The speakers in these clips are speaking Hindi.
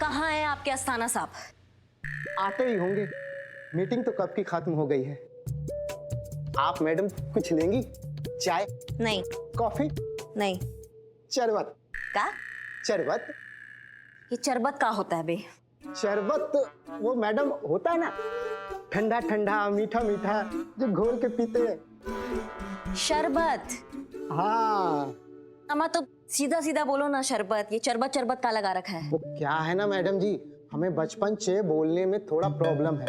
कहाँ हैं आपके अस्थाना साहब? आते ही होंगे, मीटिंग तो कब की खत्म हो गई है। आप मैडम कुछ लेंगी? चाय, नहीं कॉफी, नहीं। शरबत? का शरबत? ये चरबत का होता है बे? शरबत वो मैडम होता है ना, ठंडा ठंडा मीठा मीठा जो घोल के पीते हैं। शरबत? हाँ। अम्मा तो सीधा सीधा बोलो ना, शरबत। ये चरबत चरबत का लगा रखा है। वो क्या है ना मैडम जी, हमें बचपन से बोलने में थोड़ा प्रॉब्लम है।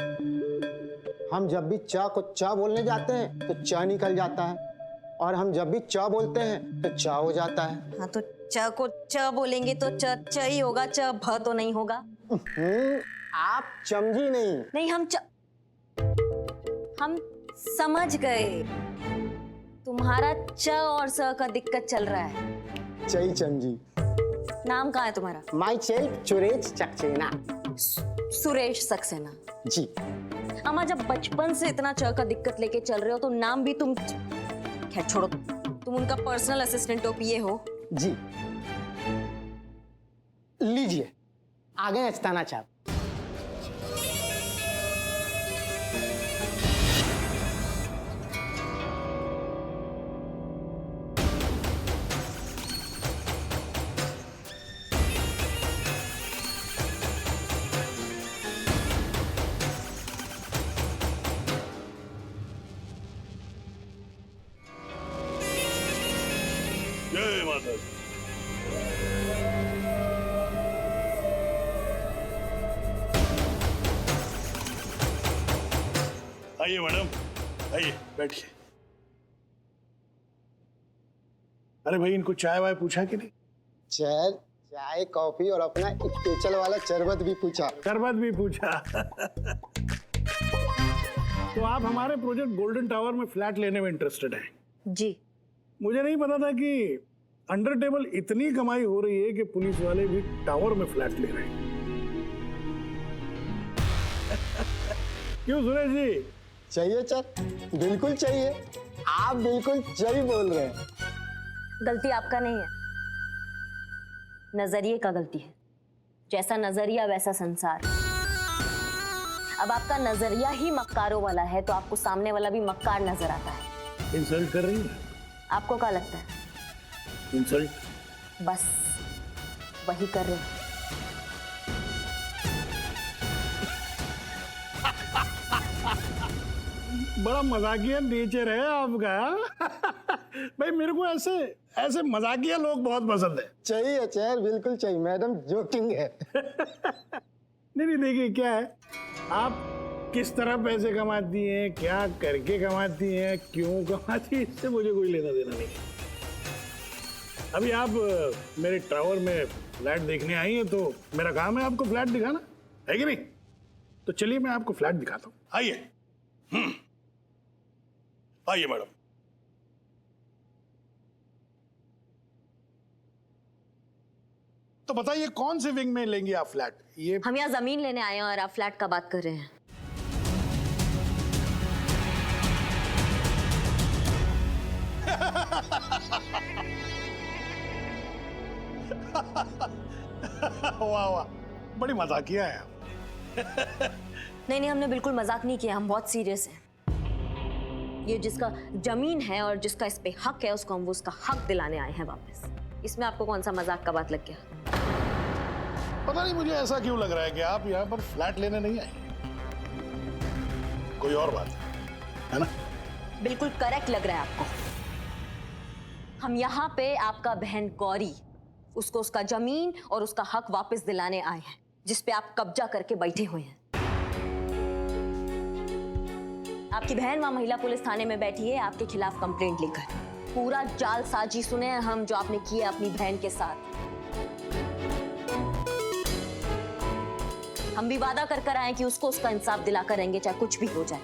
हम जब भी च को च बोलने जाते हैं तो च निकल जाता है, और हम जब भी च बोलते हैं तो च हो जाता है। हाँ तो च को च बोलेंगे तो च च ही होगा, च भ तो नहीं होगा। आप समझी नहीं। नहीं, हम समझ गए। तुम्हारा च और स का दिक्कत चल रहा है। सही समझी। नाम कहाँ है तुम्हारा? Myself Suresh Saxena. सुरेश सक्सेना जी। अम्मा जब बचपन से इतना च का दिक्कत लेके चल रहे हो तो नाम भी तुम, खैर छोड़ो, तुम उनका पर्सनल असिस्टेंट हो, पीए हो। जी। लीजिए, आ गए अस्थाना साहब। जय माता दी। आइए मैडम, आइए बैठिए। अरे भाई, इनको चाय वाय पूछा कि नहीं? चाय कॉफी और अपना स्पेशल वाला शरबत भी पूछा। शरबत भी पूछा। तो आप हमारे प्रोजेक्ट गोल्डन टावर में फ्लैट लेने में इंटरेस्टेड हैं? जी। मुझे नहीं पता था कि अंडर टेबल इतनी कमाई हो रही है कि पुलिस वाले भी टावर में फ्लैट ले रहे हैं। क्यों सुरेश जी? चाहिए सर, बिल्कुल चाहिए। आप बिल्कुल सही बोल रहे हैं। गलती आपका नहीं है, नजरिए का गलती है। जैसा नजरिया वैसा संसार। अब आपका नजरिया ही मक्कारों वाला है तो आपको सामने वाला भी मक्कार नजर आता है। इंसल्ट कर रही है? आपको क्या लगता है? इंसल्ट? बस वही कर रहे हैं। बड़ा मजाकिया नेचर है आपका। भाई मेरे को ऐसे ऐसे मजाकिया लोग बहुत पसंद है। चाहिए सर, बिल्कुल चाहिए। मैडम जोकिंग है। नहीं देखिए, क्या है, आप किस तरह पैसे कमाती हैं, क्या करके कमाती हैं, क्यों कमाती हैं, इससे मुझे कोई लेना देना नहीं। अभी आप मेरे टावर में फ्लैट देखने आई हैं तो मेरा काम है आपको फ्लैट दिखाना, है कि नहीं? तो चलिए मैं आपको फ्लैट दिखाता हूँ। आइए। आइए मैडम। तो बताइए कौन से विंग में लेंगे आप फ्लैट? ये हम यहाँ जमीन लेने आए हैं और आप फ्लैट का बात कर रहे हैं। वाह वाह, बड़ी मजाकिया है आप। नहीं, हमने बिल्कुल मजाक नहीं किया, हम बहुत सीरियस हैं। ये जिसका जमीन है और जिसका इस पे हक है उसको हम वो उसका हक दिलाने आए हैं वापस। इसमें आपको कौन सा मजाक का बात लग गया? पता नहीं मुझे ऐसा क्यों लग रहा है कि आप यहाँ पर फ्लैट लेने नहीं आए, कोई और बात है ना? बिल्कुल करेक्ट लग रहा है आपको। हम यहाँ पे आपका बहन गौरी, उसको उसका जमीन और उसका हक वापस दिलाने आए हैं जिसपे आप कब्जा करके बैठे हुए हैं। आपकी बहन वहां महिला पुलिस थाने में बैठी है आपके खिलाफ कंप्लेंट लेकर। पूरा जालसाजी सुने हैं हम जो आपने किया अपनी बहन के साथ। हम भी वादा कर आए कि उसको उसका इंसाफ दिला कर रहेंगे चाहे कुछ भी हो जाए।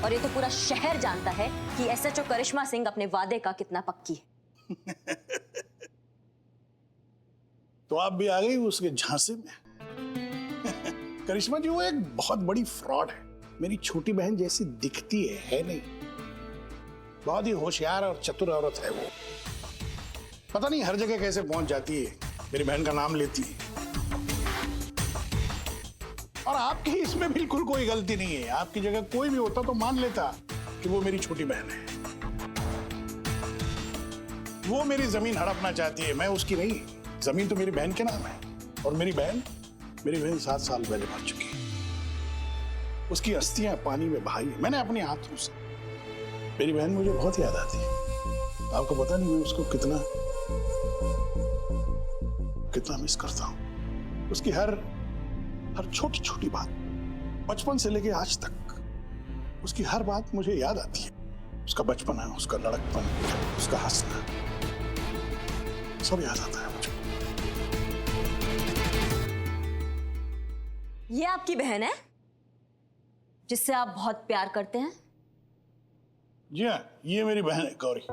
और ये तो पूरा शहर जानता है कि एसएचओ करिश्मा सिंह अपने वादे का कितना पक्की है। तो आप भी आ गई उसके झांसे में। करिश्मा जी वो एक बहुत बड़ी फ्रॉड है, मेरी छोटी बहन जैसी दिखती है नहीं। बहुत ही होशियार और चतुर औरत है वो। पता नहीं हर जगह कैसे पहुंच जाती है, मेरी बहन का नाम लेती है। इसमें बिल्कुल कोई गलती नहीं है। आपकी जगह कोई भी होता तो मान लेता कि वो मेरी छोटी बहन है। वो मेरी जमीन हड़पना चाहती है, मैं उसकी नहीं। जमीन तो मेरी बहन के नाम है, और मेरी बहन 7 साल पहले मर चुकी है। उसकी अस्थियां पानी में बहाई है मैंने अपने हाथों से। मेरी बहन मुझे बहुत याद आती है। आपको पता नहीं मैं उसको कितना मिस करता हूं। उसकी हर छोटी छोटी बात, बचपन से लेके आज तक उसकी हर बात मुझे याद आती है। उसका बचपन है, उसका लड़कपन, उसका हंसना, सब याद आता है मुझे। ये आपकी बहन है जिससे आप बहुत प्यार करते हैं? जी हाँ, ये मेरी बहन है गौरी।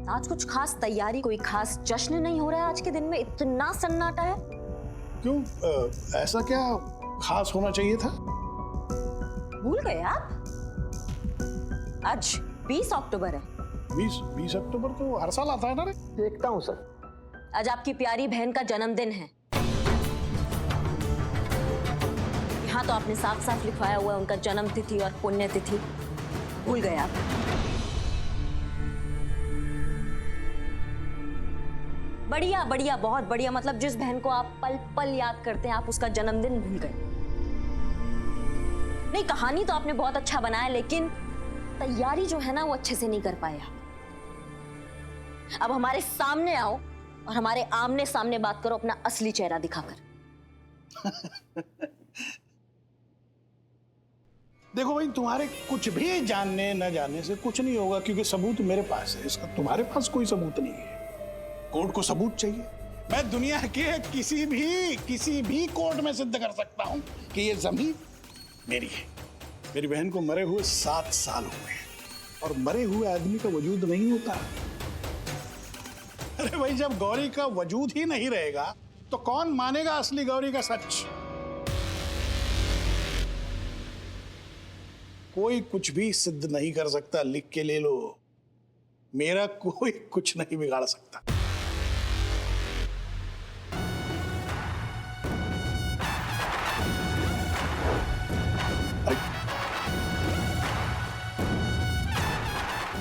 आज कुछ खास तैयारी, कोई खास जश्न नहीं हो रहा है आज के दिन में? इतना सन्नाटा है क्यों? ऐसा क्या खास होना चाहिए था? भूल गए आप? आज 20 अक्टूबर है। 20 अक्टूबर तो हर साल आता है ना रे? देखता हूँ सर। आज आपकी प्यारी बहन का जन्मदिन है। यहाँ तो आपने साफ साफ लिखवाया हुआ है उनका जन्म तिथि और पुण्यतिथि। भूल गए आप? बढ़िया बढ़िया, बहुत बढ़िया। मतलब जिस बहन को आप पल पल याद करते हैं, आप उसका जन्मदिन भूल गए। नहीं, कहानी तो आपने बहुत अच्छा बनाया, लेकिन तैयारी जो है ना वो अच्छे से नहीं कर पाए आप। अब हमारे सामने आओ और हमारे आमने सामने बात करो अपना असली चेहरा दिखाकर। देखो भाई, तुम्हारे कुछ भी जानने न जानने से कुछ नहीं होगा, क्योंकि सबूत मेरे पास है। इसका तुम्हारे पास कोई सबूत नहीं है। कोर्ट को सबूत चाहिए। मैं दुनिया के किसी भी कोर्ट में सिद्ध कर सकता हूं कि ये जमीन मेरी है। मेरी बहन को मरे हुए 7 साल हुए हैं, और मरे हुए आदमी का वजूद नहीं होता। अरे भाई, जब गौरी का वजूद ही नहीं रहेगा तो कौन मानेगा असली गौरी का सच? कोई कुछ भी सिद्ध नहीं कर सकता। लिख के ले लो, मेरा कोई कुछ नहीं बिगाड़ सकता।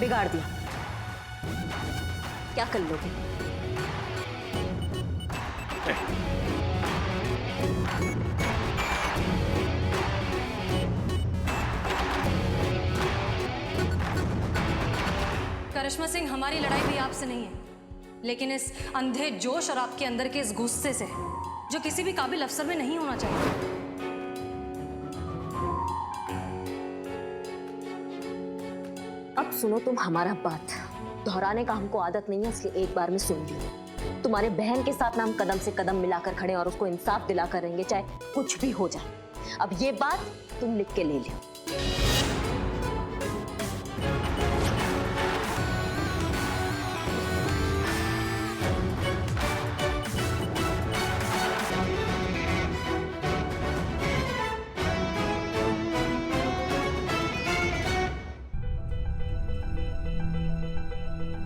बिगाड़ दिया, क्या कर लोगे? करिश्मा सिंह, हमारी लड़ाई भी आपसे नहीं है, लेकिन इस अंधे जोश और आपके अंदर के इस गुस्से से है, जो किसी भी काबिल अफसर में नहीं होना चाहिए। अब सुनो तुम हमारा बात। दोहराने का हमको आदत नहीं है, इसलिए एक बार में सुन ली। तुम्हारे बहन के साथ ना हम कदम से कदम मिलाकर खड़े और उसको इंसाफ दिलाकर रहेंगे, चाहे कुछ भी हो जाए। अब ये बात तुम लिख के ले लो।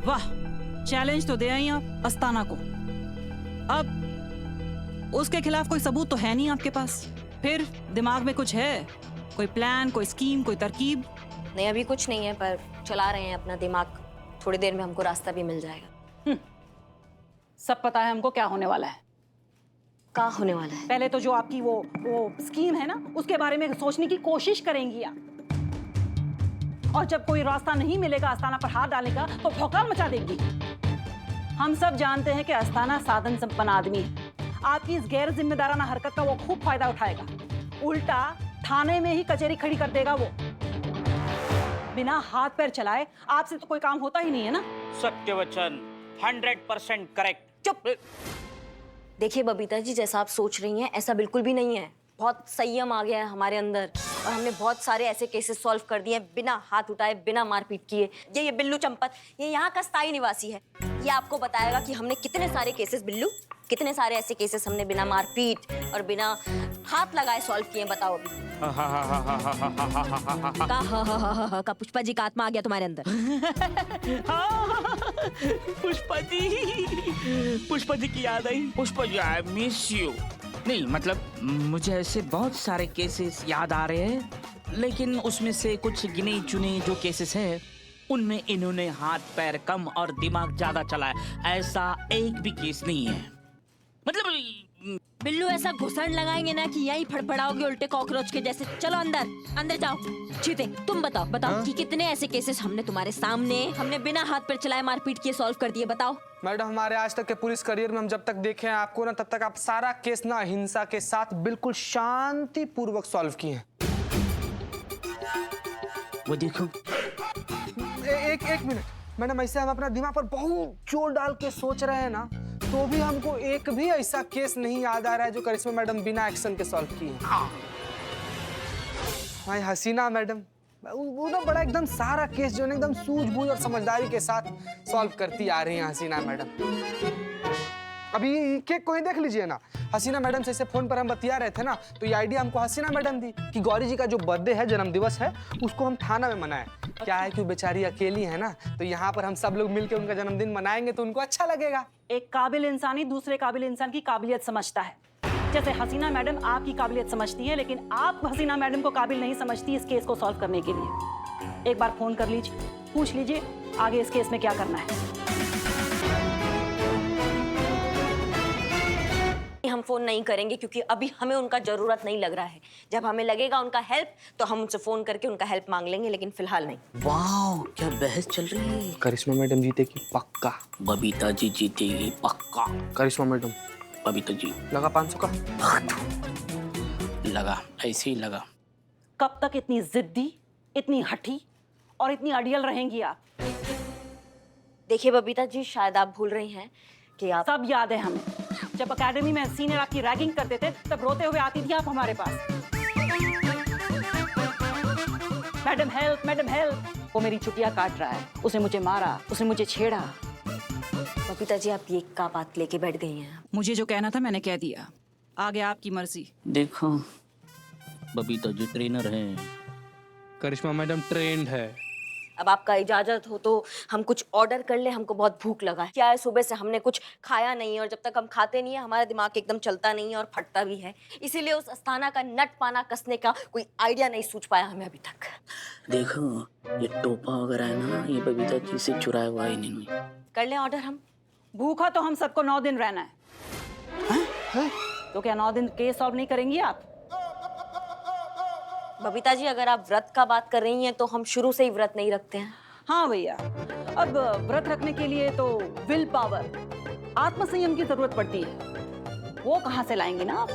वाह, चैलेंज तो दे आई आप अस्ताना को। अब उसके खिलाफ कोई सबूत तो है नहीं आपके पास। फिर दिमाग में कुछ है? कोई प्लान, कोई स्कीम, कोई तरकीब? नहीं, अभी कुछ नहीं है, पर चला रहे हैं अपना दिमाग। थोड़ी देर में हमको रास्ता भी मिल जाएगा। सब पता है हमको क्या होने वाला है। क्या होने वाला है? पहले तो जो आपकी वो स्कीम है ना, उसके बारे में सोचने की कोशिश करेंगी आप, और जब कोई रास्ता नहीं मिलेगा अस्ताना पर हाथ डालने का, तो भौकाल मचा देगी। हम सब जानते हैं कि अस्ताना साधन संपन्न आदमी है। आपकी इस गैर जिम्मेदाराना हरकत का वो खूब फायदा उठाएगा। उल्टा थाने में ही कचहरी खड़ी कर देगा वो। बिना हाथ पैर चलाए आपसे तो कोई काम होता ही नहीं है ना। सत्य वचन, 100% करेक्ट। चुप। देखिए बबीता जी, जैसा आप सोच रही हैं ऐसा बिल्कुल भी नहीं है। बहुत संयम आ गया है हमारे अंदर, और हमने बहुत सारे ऐसे केसेस सॉल्व कर दिए बिना हाथ उठाए, बिना मारपीट किए। ये बिल्लू चंपत, ये यहाँ का स्थायी निवासी है। ये आपको बताएगा कि हमने कितने सारे केसेस, बिल्लू, कितने सारे ऐसे केसेस हमने बिना मारपीट और बिना हाथ लगाए सॉल्व किए। बताओ अभी। का पुष्पा जी का आत्मा आ गया तुम्हारे अंदर? पुष्पा जी की याद आई। Pushpa ji, I miss you. नहीं मतलब मुझे ऐसे बहुत सारे केसेस याद आ रहे हैं, लेकिन उसमें से कुछ गिने चुने जो केसेस है उनमें इन्होंने हाथ पैर कम और दिमाग ज्यादा चलाया। ऐसा एक भी केस नहीं है। मतलब बिल्लू ऐसा घुसड़ लगाएंगे ना कि यही फड़फड़ाओगे उल्टे कॉकरोच के जैसे। चलो अंदर अंदर जाओ। चीते तुम बताओ बताओ कि कितने ऐसे केसेस हमने तुम्हारे सामने हमने बिना हाथ पैर चलाए मारपीट किए सॉल्व कर दिए, बताओ। मैडम हमारे आज तक के पुलिस करियर में हम जब तक देखे हैं आपको ना, तब तक आप सारा केस ना हिंसा के साथ बिल्कुल शांति पूर्वक सॉल्व किए हैं। वो देखो एक मिनट मैडम, ऐसे हम अपना दिमाग पर बहुत जोर डाल के सोच रहे हैं ना, तो भी हमको एक भी ऐसा केस नहीं याद आ रहा है जो करिश्मा मैडम बिना एक्शन के सॉल्व की है। भाई हसीना मैडम वो ना बड़ा एकदम सारा केस जो है एकदम सूझबूझ और समझदारी के साथ सॉल्व करती आ रही हैं हसीना मैडम। अभी केक को ही देख लीजिए ना, हसीना मैडम से ऐसे फोन पर हम बतिया रहे थे ना, तो ये आइडिया हमको हसीना मैडम दी कि गौरी जी का जो बर्थडे है, जन्मदिवस है, उसको हम थाना में मनाएं। क्या है कि बेचारी अकेली है ना, तो यहाँ पर हम सब लोग मिलकर उनका जन्मदिन मनाएंगे तो उनको अच्छा लगेगा। एक काबिल इंसान ही दूसरे काबिल इंसान की काबिलियत समझता है। जैसे हसीना मैडम आपकी काबिलियत समझती है, लेकिन आप हसीना मैडम को काबिल नहीं समझती इस केस को सॉल्व करने के लिए। एक बार फोन कर लीजिए, पूछ लीजिए आगे इस केस में क्या करना है। हम फोन नहीं करेंगे क्योंकि अभी हमें उनका जरूरत नहीं लग रहा है। जब हमें लगेगा उनका हेल्प तो हम उनसे फोन करके उनका हेल्प मांग लेंगे, लेकिन फिलहाल नहीं। वाह क्या बहस चल रही है। करिश्मा मैडम जीतेगी पक्का। बबीता जी जीतेगी पक्का। करिश्मा मैडम बबीता जी लगा 500 का। लगा, ऐसे ही लगा। कब तक इतनी जिद्दी, इतनी हठी और इतनी अड़ियल रहेंगी आप? देखिए बबीता जी, शायद आप भूल रही हैं कि आप सब याद है हमें। जब एकेडमी में सीनियर आपकी रैगिंग करते थे तब रोते हुए आती थी आप हमारे पास। Madam help, madam help. वो मेरी छुट्टियां काट रहा है, उसने मुझे मारा, उसने मुझे छेड़ा। बबीता जी, आप ये का बात लेके बैठ गई हैं। मुझे जो कहना था मैंने कह दिया, आगे आपकी मर्जी। देखो बबीता जी ट्रेनर हैं। करिश्मा मैडम ट्रेंड है। अब आपका इजाजत हो तो हम कुछ ऑर्डर कर ले, हमको बहुत भूख लगा है। क्या है, सुबह से हमने कुछ खाया नहीं है और जब तक हम खाते नहीं है हमारा दिमाग एकदम चलता नहीं है और फटता भी है। इसीलिए उस अस्थाना का नट पाना कसने का कोई आइडिया नहीं सूझ पाया हमें अभी तक। देखो ये टोपा वगैरह है ना, ये बबीता जी से चुराया हुआ है इन्होंने। कर ले ऑर्डर हम। भूखा तो हम सबको 9 दिन रहना है। तो क्या 9 दिन केस सॉल्व नहीं करेंगी आप? बबीता जी, अगर आप व्रत का बात कर रही हैं तो हम शुरू से ही व्रत नहीं रखते हैं। हाँ भैया, अब व्रत रखने के लिए तो विल पावर, आत्मसंयम की जरूरत पड़ती है। वो कहाँ से लाएंगे ना आप?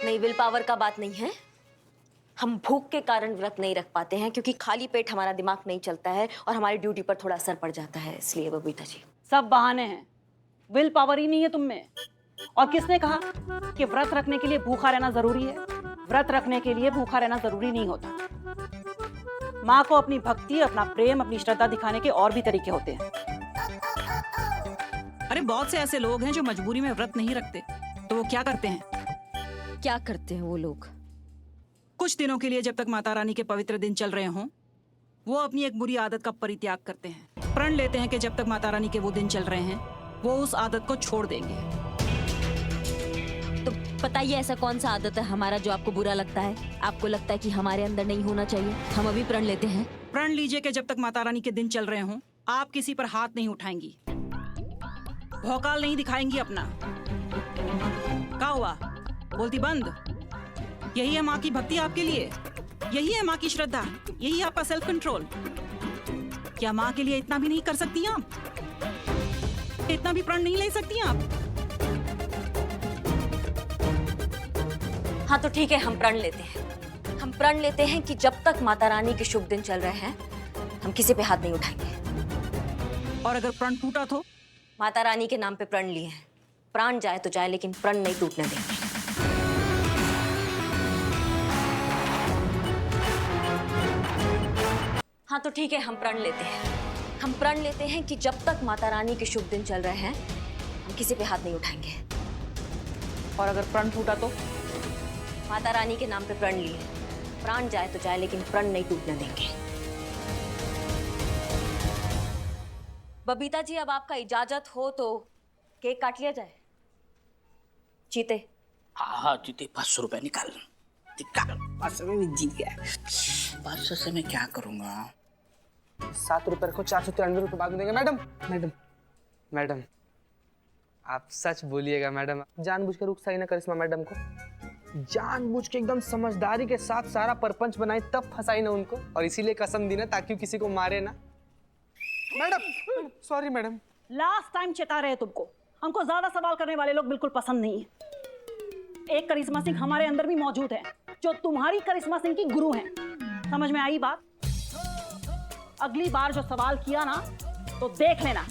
नहीं, विल पावर का बात नहीं है। हम भूख के कारण व्रत नहीं रख पाते हैं क्योंकि खाली पेट हमारा दिमाग नहीं चलता है और हमारी ड्यूटी पर थोड़ा असर पड़ जाता है, इसलिए बबीता जी। सब बहाने हैं, विल पावर ही नहीं है तुम में। और किसने कहा कि व्रत रखने के लिए भूखा रहना जरूरी है? व्रत रखने के लिए भूखा रहना जरूरी नहीं होता। माँ को अपनी भक्ति, अपना प्रेम, अपनी श्रद्धा दिखाने के और भी तरीके होते हैं। अरे बहुत से ऐसे लोग हैं जो मजबूरी में व्रत नहीं रखते, तो वो क्या करते हैं? क्या करते हैं वो लोग? कुछ दिनों के लिए, जब तक माता रानी के पवित्र दिन चल रहे हों, वो अपनी एक बुरी आदत का परित्याग करते हैं। प्रण लेते हैं कि जब तक माता रानी के वो दिन चल रहे हैं वो उस आदत को छोड़ देंगे। तो बताइए ऐसा कौन सा आदत है हमारा जो आपको बुरा लगता है? आपको लगता है कि हमारे अंदर नहीं होना चाहिए? हम अभी प्रण लेते हैं। प्रण लीजिए कि जब तक माता रानी के दिन चल रहे हों आप किसी पर हाथ नहीं उठाएंगी, भौकाल नहीं दिखाएंगी अपना। क्या हुआ? बोलती बंद। यही है माँ की भक्ति आपके लिए, यही है माँ की श्रद्धा, यही है आपका सेल्फ कंट्रोल। क्या माँ के लिए इतना भी नहीं कर सकती आप? इतना भी प्रण नहीं ले सकती आप? हाँ तो ठीक है, हम प्रण लेते हैं। हम प्रण लेते हैं कि जब तक माता रानी के शुभ दिन चल रहे हैं हम किसी पे हाथ नहीं उठाएंगे। और अगर प्रण टूटा तो? माता रानी के नाम पे प्रण लिए हैं, प्राण जाए तो जाए लेकिन प्रण नहीं टूटने देंगे। हाँ तो ठीक है, हम प्रण लेते हैं। हम प्रण लेते हैं कि जब तक माता रानी के शुभ दिन चल रहे हैं हम किसी पे हाथ नहीं उठाएंगे। और अगर प्रण टूटा तो? माता रानी के नाम पे प्रण लिए, प्राण जाए तो जाए लेकिन प्रण नहीं टूटने देंगे। बबीता जी, अब आपका इजाजत हो तो केक काट लिया जाए। जीते। हाँ हाँ जीते, 500 रुपए निकाल निकाल। 500 में जीत गया। 500 से मैं क्या करूंगा? 7 रुपए रखो, 493 रुपए बाद में देंगे। मैडम मैडम मैडम, आप सच बोलिएगा मैडम, जानबूझ के रुखसाई ना करिश्मा मैडम को, जानबूझ के एकदम समझदारी के साथ सारा परपंच बनाई तब फंसाई ना उनको, और इसीलिए कसम दी ना ताकि किसी को मारे ना। Madam sorry madam. Last time चेता रहे तुमको, हमको ज्यादा सवाल करने वाले लोग बिल्कुल पसंद नहीं है। एक करिश्मा सिंह हमारे अंदर भी मौजूद है जो तुम्हारी करिश्मा सिंह की गुरु है। समझ में आई बात? अगली बार जो सवाल किया ना तो देख लेना।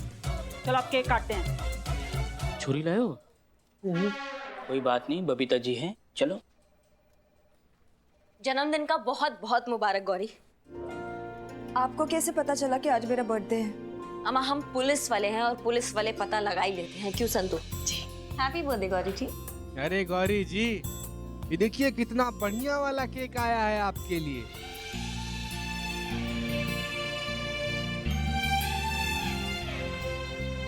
चलो अब केक काटते हैं। छुरी लाए हो? कोई बात नहीं, बबीता जी हैं, चलो। जन्मदिन का बहुत बहुत मुबारक गौरी। आपको कैसे पता चला कि आज मेरा बर्थडे है? अम्मा हम पुलिस वाले हैं और पुलिस वाले पता लगा ही लेते हैं, क्यों संतु जी? हैप्पी बर्थडे गौरी जी। अरे गौरी जी, ये देखिए कितना बढ़िया वाला केक आया है आपके लिए।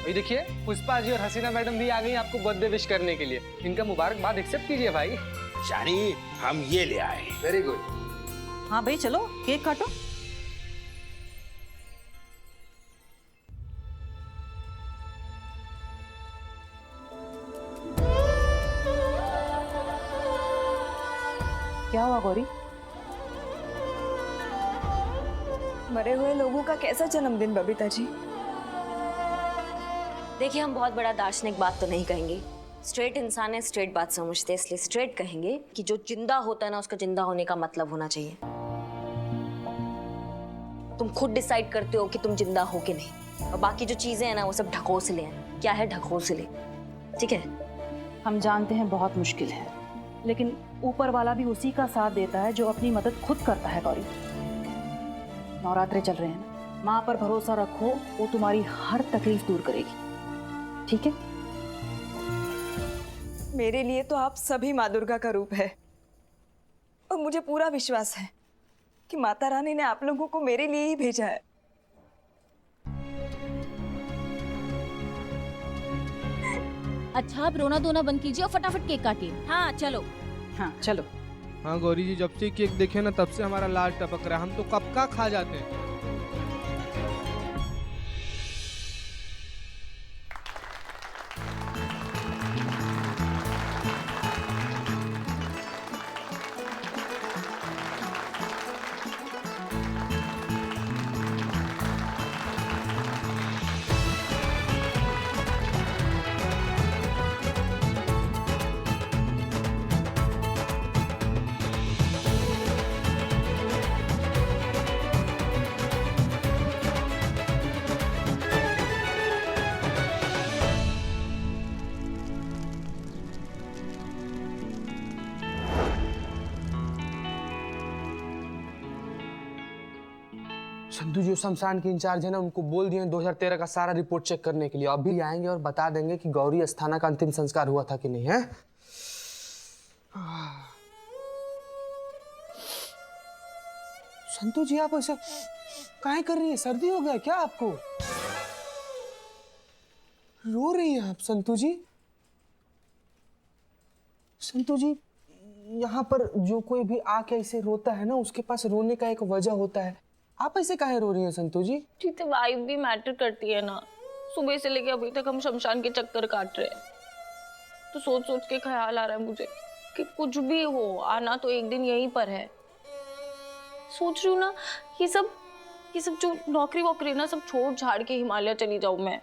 ये देखिए पुष्पा जी और हसीना मैडम भी आ गई आपको बर्थडे विश करने के लिए। इनका मुबारकबाद एक्सेप्ट कीजिए भाई। शानी, हम ये ले आए। Very good. हाँ भाई चलो केक काटो। क्या हुआ गौरी? मरे हुए लोगों का कैसा जन्मदिन बबीता जी? देखिए हम बहुत बड़ा दार्शनिक बात तो नहीं कहेंगे, स्ट्रेट इंसान है, स्ट्रेट बात समझते हैं, इसलिए स्ट्रेट कहेंगे कि जो जिंदा होता है ना उसका जिंदा होने का मतलब होना चाहिए। तुम खुद डिसाइड करते हो कि तुम जिंदा हो कि नहीं, और बाकी जो चीजें हैं ना वो सब ढकोसले हैं। क्या है ढकोसले? ठीक है, हम जानते हैं बहुत मुश्किल है, लेकिन ऊपर वाला भी उसी का साथ देता है जो अपनी मदद खुद करता है गौरी। नवरात्रे चल रहे हैं, माँ पर भरोसा रखो, वो तुम्हारी हर तकलीफ दूर करेगी। ठीक है? मेरे लिए तो आप सभी माँ दुर्गा का रूप है, और मुझे पूरा विश्वास है कि माता रानी ने आप लोगों को मेरे लिए ही भेजा है। अच्छा आप रोना धोना बंद कीजिए और फटाफट केक काटिए। हाँ चलो। हाँ चलो। हाँ गौरी जी, जब से केक देखे ना तब से हमारा लाल टपक रहा है, हम तो कब का खा जाते हैं। संधू जो शमशान के इंचार्ज है ना, उनको बोल दिए 2013 का सारा रिपोर्ट चेक करने के लिए। अभी आएंगे और बता देंगे कि गौरी अस्थाना का अंतिम संस्कार हुआ था कि नहीं है। संतू जी आप ऐसे काहे कर रही है? सर्दी हो गया क्या आपको? रो रही हैं आप संतू जी? संतू जी, यहाँ पर जो कोई भी आके ऐसे रोता है ना, उसके पास रोने का एक वजह होता है। आप ऐसे काहे रो रही हैं संतू जी? जीते वाइब भी मैटर करती है ना। सुबह से लेके अभी तक हम शमशान के चक्कर काट रहे हैं, तो सोच सोच के ख्याल आ रहा है मुझे कि कुछ भी हो, आना तो एक दिन यहीं पर है। सोच रही हूँ ना, ये सब जो नौकरी वोकरी ना सब छोड़ झाड़ के हिमालय चली जाऊं मैं।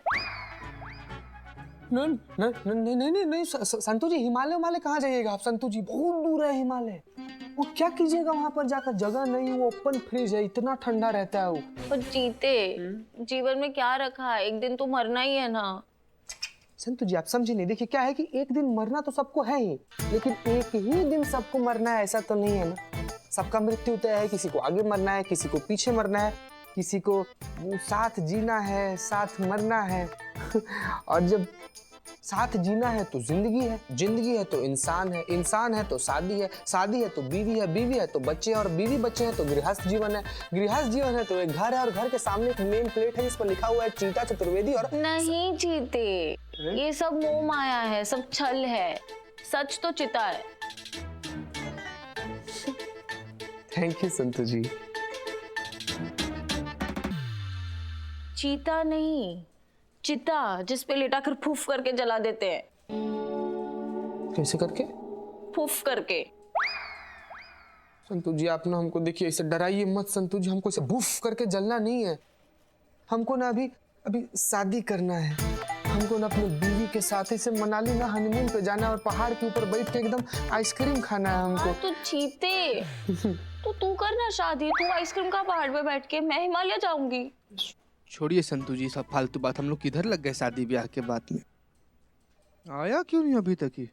नहीं संतू जी, हिमालय वाले कहाँ जाइएगा आप? संतू जी बहुत दूर है हिमालय। वो क्या कीजिएगा वहां पर जाकर? जगह नहीं, वो ओपन फ्रिज है, इतना ठंडा रहता है वो। पर जीते, जीवन में क्या रखा है? एक दिन तो मरना ही है ना। संतू जी आप समझे नहीं। देखिए क्या है कि एक दिन मरना तो सबको है ही, लेकिन एक ही दिन सबको मरना है ऐसा तो नहीं है ना। सबका मृत्यु तय है, किसी को आगे मरना है, किसी को पीछे मरना है, किसी को साथ जीना है, साथ मरना है। और जब साथ जीना है तो जिंदगी है, जिंदगी है तो इंसान है, इंसान है तो शादी है, शादी है तो बीवी है, बीवी है तो बच्चे, और बीवी बच्चे हैं तो गृहस्थ जीवन है, गृहस्थ जीवन है तो एक घर है, और घर के सामने एक नेम प्लेट है जिस पर लिखा हुआ है चीता चतुर्वेदी। और नहीं जीते, ये सब मोह माया है, सब छल है। सच तो चिता है। थैंक यू संतु जी। चीता नहीं, चिता, जिस पे लेटा कर फूफ करके जला देते हैं। कैसे करके? फूफ करके। संतु जी आप ना हमको देखिए इसे डराइए मत संतु जी, हमको इसे बुफ करके जलना नहीं है। हमको ना अभी अभी शादी करना है। हमको ना अपनी बीवी के साथ इसे मनाली ना हनीमून पे जाना है और पहाड़ के ऊपर बैठ के एकदम आइसक्रीम खाना है हमको। तो चीते, तो तू करना शादी, तू आइसक्रीम का पहाड़ पे बैठ के, मैं हिमालय जाऊंगी। छोड़िए संतु जी सब फालतू बात, हम लोग किधर लग गए शादी ब्याह के बाद में। आया क्यों नहीं अभी तक ही?